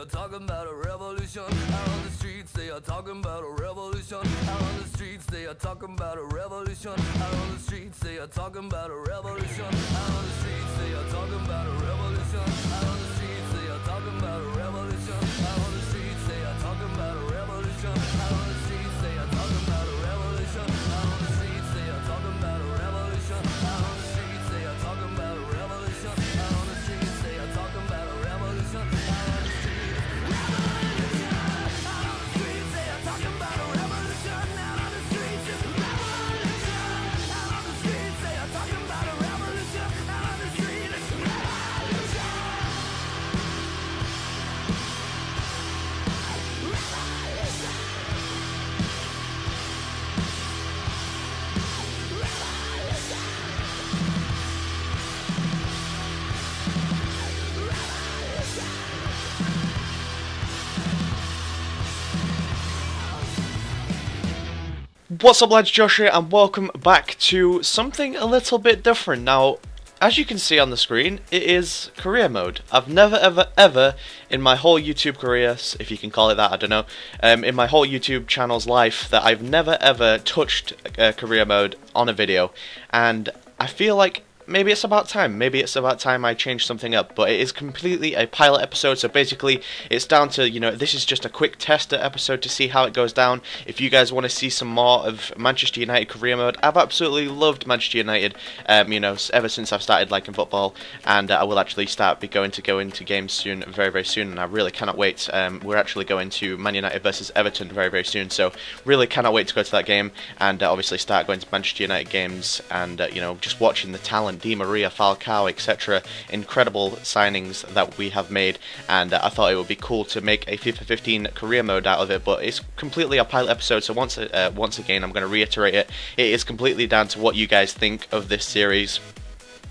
are talking about a revolution. Out on the streets, they are talking about a revolution. Out on the streets, they are talking about a revolution. Out on the streets, they are talking about a revolution. Out on the streets, they are talking about a revolution. Out on the streets, they are talking about a revolution. Out on the streets, they are talking about a revolution. Out on the streets, they are talking about a revolution. Out on the streets, they are talking about a revolution. Out on the streets, they are talking about a revolution. Out on the streets, they are talking about a revolution. Out on the streets, revolution. Out on the streets, they are talking about a revolution. Out on the streets, it's a revolution. Out on the streets, they are talking about a revolution. Out on the streets, it's a revolution. What's up lads, Josh here and welcome back to something a little bit different. Now, as you can see on the screen, it is career mode. I've never ever in my whole YouTube career, if you can call it that, I don't know, in my whole YouTube channel's life, that I've never ever touched career mode on a video, and I feel like maybe it's about time. Maybe it's about time I change something up, but it is completely a pilot episode, so basically it's down to, you know, this is just a quick tester episode to see how it goes down. If you guys want to see some more of Manchester United career mode, I've absolutely loved Manchester United, you know, ever since I've started liking football, and I will actually go into games soon, very soon, and I really cannot wait. We're actually going to Man United versus Everton very soon, so really cannot wait to go to that game, and obviously start going to Manchester United games, and you know, just watching the talent, Di Maria, Falcao, etc. Incredible signings that we have made, and I thought it would be cool to make a FIFA 15 career mode out of it, but it's completely a pilot episode, so once again I'm going to reiterate it. It is completely down to what you guys think of this series.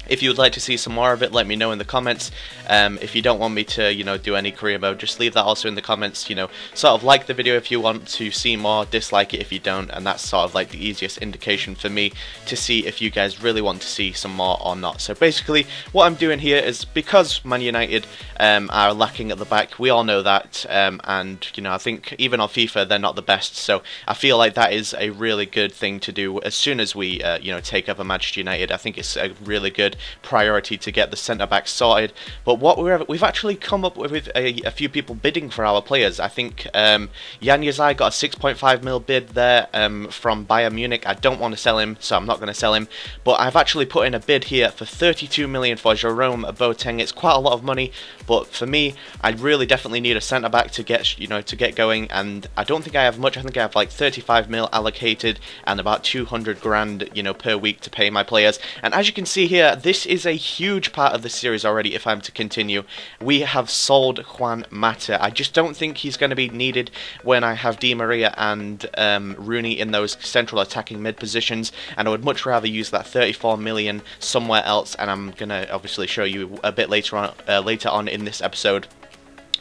If you would like to see some more of it, let me know in the comments. If you don't want me to, you know, do any career mode, just leave that also in the comments. You know, sort of like the video if you want to see more, dislike it if you don't, and that's sort of like the easiest indication for me to see if you guys really want to see some more or not. So basically, what I'm doing here is, because Man United are lacking at the back, we all know that, and you know, I think even on FIFA they're not the best. So I feel like that is a really good thing to do as soon as we, you know, take over Manchester United. I think it's a really good priority to get the centre-back sorted. But what we've actually come up with a few people bidding for our players. I think Jan Yazai got a 6.5 mil bid there from Bayern Munich. I don't want to sell him, so I'm not going to sell him. But I've actually put in a bid here for 32 million for Jerome Boateng. It's quite a lot of money, but for me, I really definitely need a centre-back to get, you know, to get going. And I don't think I have much. I think I have like 35 mil allocated and about 200 grand, you know, per week to pay my players. And as you can see here, this is a huge part of the series already. If I'm to continue, we have sold Juan Mata. I just don't think he's going to be needed when I have Di Maria and Rooney in those central attacking mid positions, and I would much rather use that 34 million somewhere else, and I'm going to obviously show you a bit later on in this episode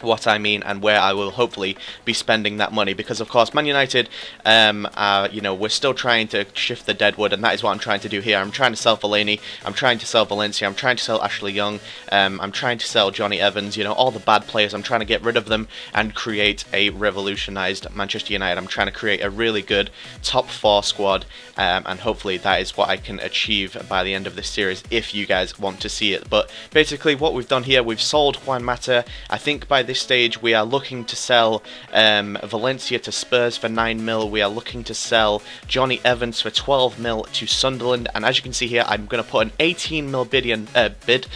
what I mean and where I will hopefully be spending that money, because of course Man United, you know, we're still trying to shift the deadwood, and that is what I'm trying to do here. I'm trying to sell Fellaini, I'm trying to sell Valencia, I'm trying to sell Ashley Young, I'm trying to sell Johnny Evans, you know, all the bad players. I'm trying to get rid of them and create a revolutionised Manchester United. I'm trying to create a really good top 4 squad, and hopefully that is what I can achieve by the end of this series if you guys want to see it. But basically what we've done here, we've sold Juan Mata. I think by this stage we are looking to sell Valencia to Spurs for 9 mil. We are looking to sell Johnny Evans for 12 mil to Sunderland, and as you can see here, I'm going to put an 18 million bid,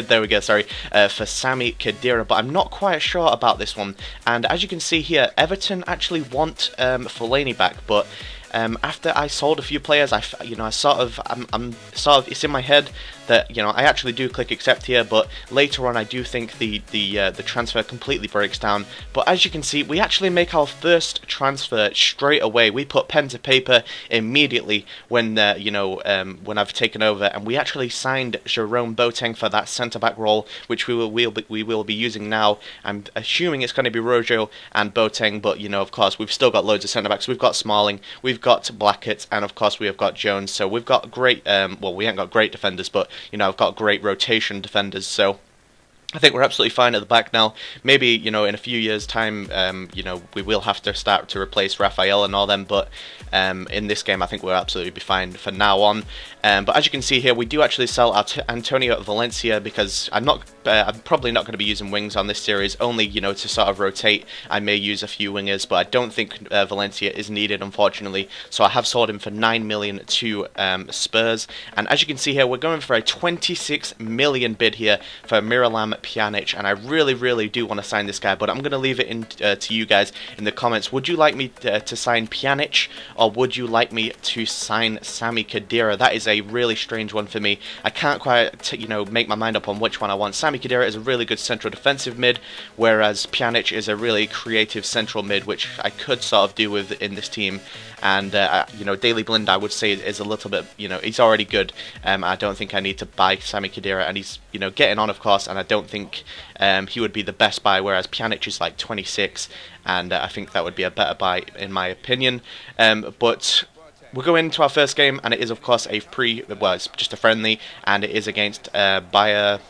there we go, sorry, for Sami Khedira, but I'm not quite sure about this one. And as you can see here, Everton actually want Fellaini back, but after I sold a few players, I'm sort of, it's in my head that, you know, I actually do click accept here, but later on I do think the transfer completely breaks down. But as you can see, we actually make our first transfer straight away. We put pen to paper immediately when when I've taken over, and we actually signed Jerome Boateng for that centre-back role, which we will be using now. I'm assuming it's going to be Rojo and Boateng, but, you know, of course we've still got loads of centre-backs. We've got Smalling, we've got Blackett, and of course we have got Jones. So we've got great, well, we ain't got great defenders, but, you know, I've got great rotation defenders. So I think we're absolutely fine at the back now. Maybe, you know, in a few years' time, you know, we will have to start to replace Raphael and all them, but in this game I think we'll absolutely be fine for now on. But as you can see here, we do actually sell our Antonio Valencia, because I'm probably not going to be using wings on this series, only, you know, to sort of rotate. I may use a few wingers, but I don't think Valencia is needed, unfortunately, so I have sold him for 9 million to Spurs. And as you can see here, we're going for a 26 million bid here for Miralem Pjanic, and I really do want to sign this guy, but I'm going to leave it in to you guys in the comments. Would you like me to sign Pjanic, or would you like me to sign Sami Khedira? That is a really strange one for me. I can't quite you know, make my mind up on which one I want. Sami Khedira is a really good central defensive mid, whereas Pjanic is a really creative central mid, which I could sort of do with in this team. And you know, Daily Blind, I would say, is a little bit, you know, he's already good. I don't think I need to buy Sami Khedira, and he's, you know, getting on, of course, and I don't think he would be the best buy, whereas Pjanic is like 26, and I think that would be a better buy in my opinion. But we'll go into our first game, and it is, of course, well, it's just a friendly, and it is against Bayer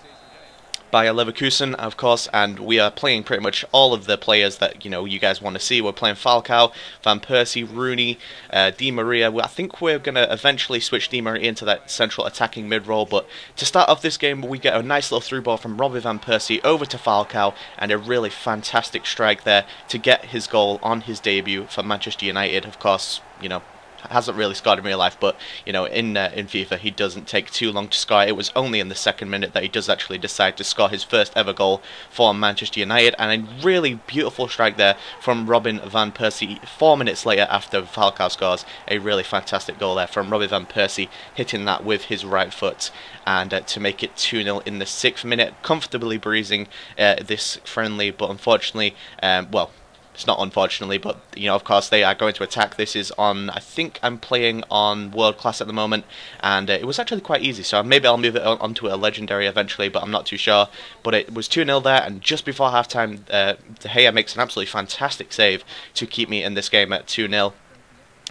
Leverkusen, of course, and we are playing pretty much all of the players that, you know, you guys want to see. We're playing Falcao, Van Persie, Rooney, Di Maria. I think we're going to eventually switch Di Maria into that central attacking mid-role, but to start off this game, we get a nice little through ball from Robbie Van Persie over to Falcao, and a really fantastic strike there to get his goal on his debut for Manchester United. Of course, you know, hasn't really scored in real life, but, you know, in FIFA he doesn't take too long to score. It was only in the second minute that he does actually decide to score his first ever goal for Manchester United, and a really beautiful strike there from Robin Van Persie 4 minutes later after Falcao scores. A really fantastic goal there from Robin Van Persie, hitting that with his right foot, and to make it 2-0 in the 6th minute, comfortably breezing this friendly. But unfortunately, well, it's not unfortunately, but, you know, of course they are going to attack. This is on, I think I'm playing on World Class at the moment, and it was actually quite easy, so maybe I'll move it onto a Legendary eventually, but I'm not too sure. But it was 2-0 there, and just before halftime, De Gea makes an absolutely fantastic save to keep me in this game at 2-0.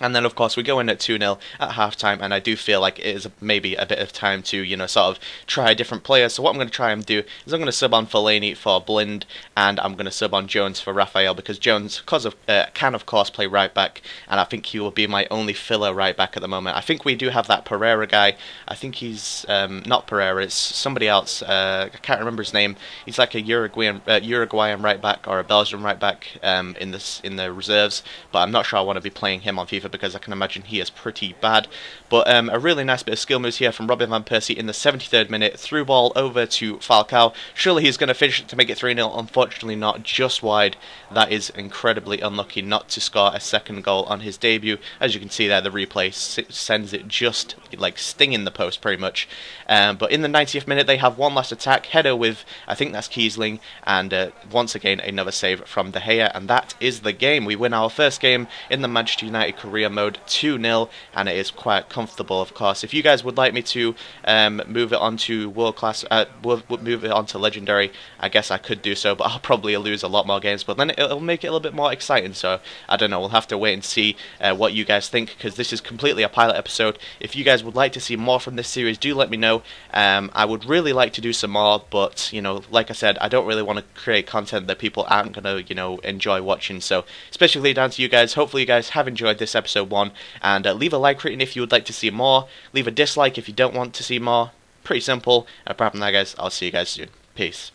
And then, of course, we go in at 2-0 at halftime, and I do feel like it is maybe a bit of time to, you know, sort of try a different player. So what I'm going to try and do is I'm going to sub on Fellaini for Blind, and I'm going to sub on Jones for Raphael, because Jones can, of course, play right back, and I think he will be my only filler right back at the moment. I think we do have that Pereira guy. I think he's not Pereira, it's somebody else. I can't remember his name. He's like a Uruguayan right back, or a Belgian right back in the reserves, but I'm not sure I want to be playing him on FIFA, because I can imagine he is pretty bad. But a really nice bit of skill moves here from Robin Van Persie in the 73rd minute. Through ball over to Falcao. Surely he's going to finish it to make it 3-0. Unfortunately not, just wide. That is incredibly unlucky not to score a second goal on his debut. As you can see there, the replay sends it just like stinging the post pretty much. But in the 90th minute they have one last attack. Header with, I think that's Kiesling, and once again another save from De Gea, and that is the game. We win our first game in the Manchester United career mode 2-0, and it is quite comfortable, of course. If you guys would like me to move it on to World Class, move it on to Legendary, I guess I could do so, but I'll probably lose a lot more games, but then it'll make it a little bit more exciting, so I don't know, we'll have to wait and see what you guys think, because this is completely a pilot episode. If you guys would like to see more from this series, do let me know. I would really like to do some more, but, you know, like I said, I don't really want to create content that people aren't going to, you know, enjoy watching, so especially down to you guys. Hopefully you guys have enjoyed this episode 1, and leave a like rating if you would like to see more, leave a dislike if you don't want to see more. Pretty simple, and apart from that, guys, I'll see you guys soon. Peace.